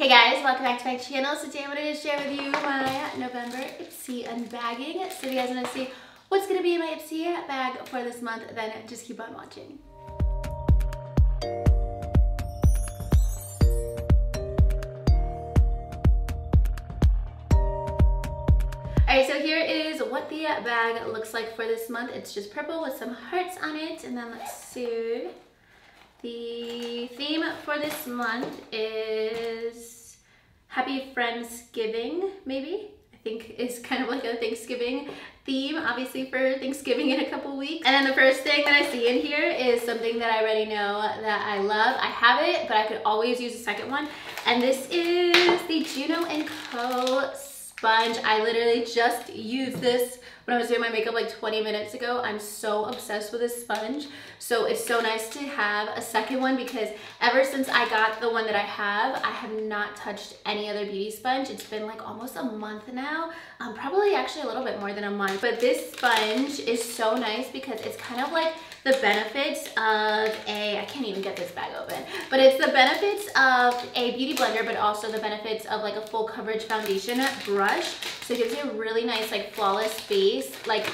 Hey guys, welcome back to my channel. So today I wanted to share with you my November Ipsy Unbagging. So if you guys want to see what's going to be in my Ipsy bag for this month, then just keep on watching. Alright, so here is what the bag looks like for this month. It's just purple with some hearts on it. And then let's see. The theme for this month is Happy Friendsgiving, maybe? I think it's kind of like a Thanksgiving theme, obviously for Thanksgiving in a couple weeks. And then the first thing that I see in here is something that I already know that I love. I have it, but I could always use a second one. And this is the Juno & Co. sponge. I literally just used this when I was doing my makeup like 20 minutes ago. I'm so obsessed with this sponge. So it's so nice to have a second one because ever since I got the one that I have not touched any other beauty sponge. It's been like almost a month now. Probably actually a little bit more than a month. But this sponge is so nice because it's kind of like the benefits of I can't even get this bag open, but it's the benefits of a beauty blender, but also the benefits of like a full coverage foundation brush. So it gives you a really nice like flawless base like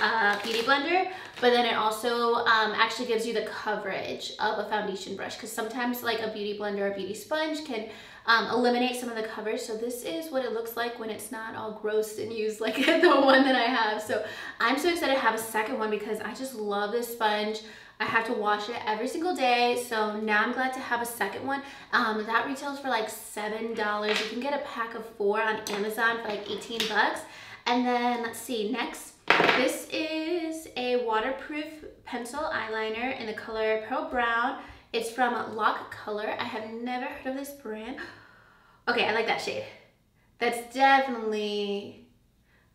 beauty blender, but then it also actually gives you the coverage of a foundation brush, because sometimes like a beauty blender or beauty sponge can eliminate some of the coverage. So this is what it looks like when it's not all gross and used like the one that I have. So I'm so excited to have a second one because I just love this sponge. I have to wash it every single day, so now I'm glad to have a second one. That retails for like $7. You can get a pack of 4 on Amazon for like 18 bucks. And then let's see, next, this is a waterproof pencil eyeliner in the color Pearl Brown. It's from Lock Color. I have never heard of this brand. Okay, I like that shade. That's definitely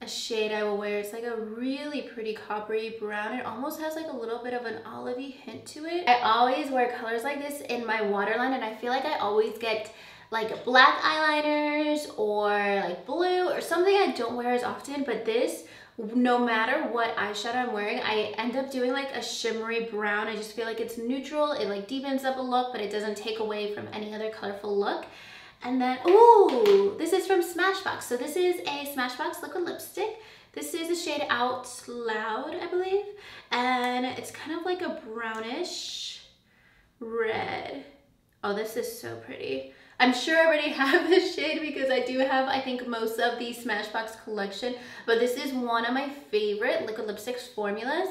a shade I will wear. It's like a really pretty coppery brown. It almost has like a little bit of an olivey hint to it. I always wear colors like this in my waterline, and I feel like I always get like black eyeliners or like blue or something I don't wear as often, but this, no matter what eyeshadow I'm wearing, I end up doing like a shimmery brown. I just feel like it's neutral. It like deepens up a look, but it doesn't take away from any other colorful look. And then, ooh, this is from Smashbox. So this is a Smashbox liquid lipstick. This is the shade Out Loud, I believe. And it's kind of like a brownish red. Oh, this is so pretty. I'm sure I already have this shade because I do have, I think, most of the Smashbox collection. But this is one of my favorite liquid lipsticks formulas.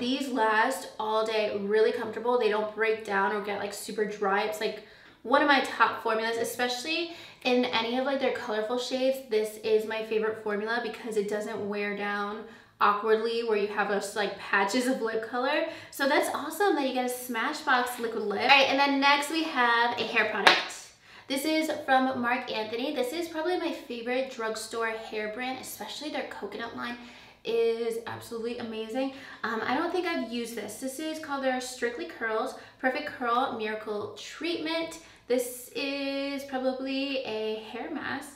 These last all day, really comfortable. They don't break down or get like super dry. It's like one of my top formulas, especially in any of like their colorful shades. This is my favorite formula because it doesn't wear down awkwardly where you have those like patches of lip color. So that's awesome that you get a Smashbox liquid lip. All right, and then next we have a hair product. This is from Marc Anthony. This is probably my favorite drugstore hair brand, especially their coconut line is absolutely amazing. I don't think I've used this. This is called their Strictly Curls Perfect Curl Miracle Treatment. This is probably a hair mask.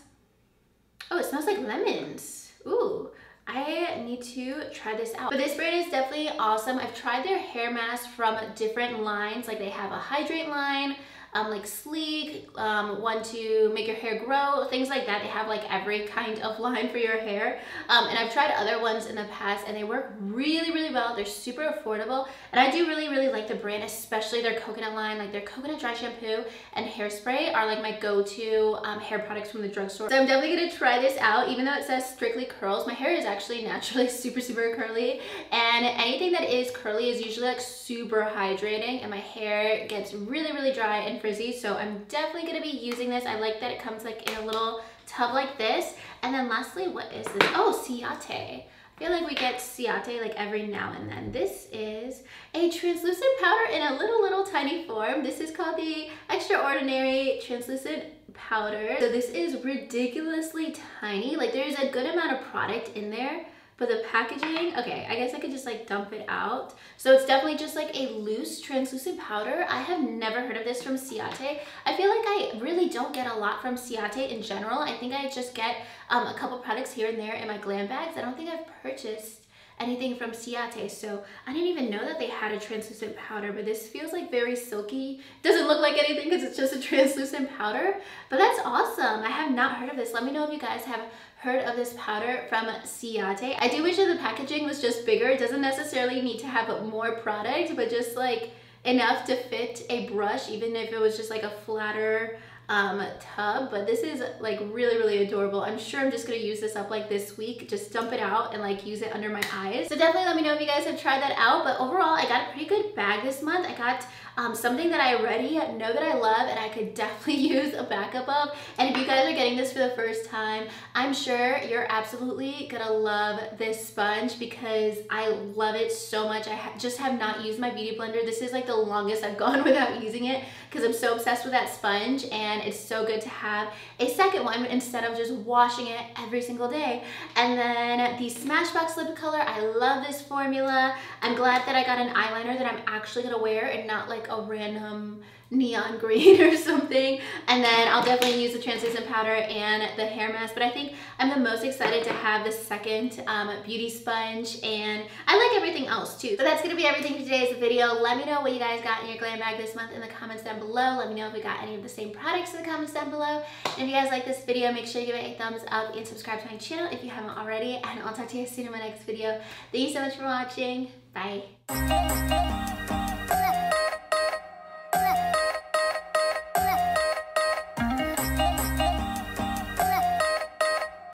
Oh, it smells like lemons. Ooh, I need to try this out. But this brand is definitely awesome. I've tried their hair masks from different lines. Like they have a hydrate line, like sleek, one to make your hair grow, things like that. They have like every kind of line for your hair. And I've tried other ones in the past and they work really, really well. They're super affordable. And I do really, really like the brand, especially their coconut line. Like their coconut dry shampoo and hairspray are like my go-to hair products from the drugstore. So I'm definitely gonna try this out, even though it says Strictly Curls. My hair is actually naturally super, super curly. And anything that is curly is usually like super hydrating, and my hair gets really, really dry and frizzy. So I'm definitely gonna be using this. I like that it comes like in a little tub like this. And then lastly, what is this? Oh, Ciate. I feel like we get Ciate like every now and then. This is a translucent powder in a little tiny form. This is called the Extraordinary Translucent Powder. So this is ridiculously tiny. Like there's a good amount of product in there, but the packaging, okay, I guess I could just like dump it out. So it's definitely just like a loose translucent powder. I have never heard of this from Ciate. I feel like I really don't get a lot from Ciate in general. I think I just get a couple products here and there in my glam bags. I don't think I've purchased anything from Ciate. So I didn't even know that they had a translucent powder, but this feels like very silky. Doesn't look like anything because it's just a translucent powder, but that's awesome. I have not heard of this. Let me know if you guys have heard of this powder from Ciate. I do wish that the packaging was just bigger. It doesn't necessarily need to have more product, but just like enough to fit a brush, even if it was just like a flatter tub. But this is like really adorable. I'm sure I'm just gonna use this up like this week, just dump it out and like use it under my eyes. So definitely let me know if you guys have tried that out. But overall, I got a pretty good bag this month. I got something that I already know that I love and I could definitely use a backup of. And if you guys are getting this for the first time, I'm sure you're absolutely gonna love this sponge because I love it so much. I just have not used my beauty blender. This is like the longest I've gone without using it because I'm so obsessed with that sponge, and it's so good to have a second one instead of just washing it every single day. And then the Smashbox lip color, I love this formula. I'm glad that I got an eyeliner that I'm actually gonna wear and not like a random neon green or something. And then I'll definitely use the translucent powder and the hair mask, but I think I'm the most excited to have the second beauty sponge, and I like everything else too. So that's gonna be everything for today's video. Let me know what you guys got in your glam bag this month in the comments down below. Let me know if we got any of the same products in the comments down below. And if you guys like this video, make sure you give it a thumbs up and subscribe to my channel if you haven't already, and I'll talk to you guys soon in my next video. Thank you so much for watching. Bye.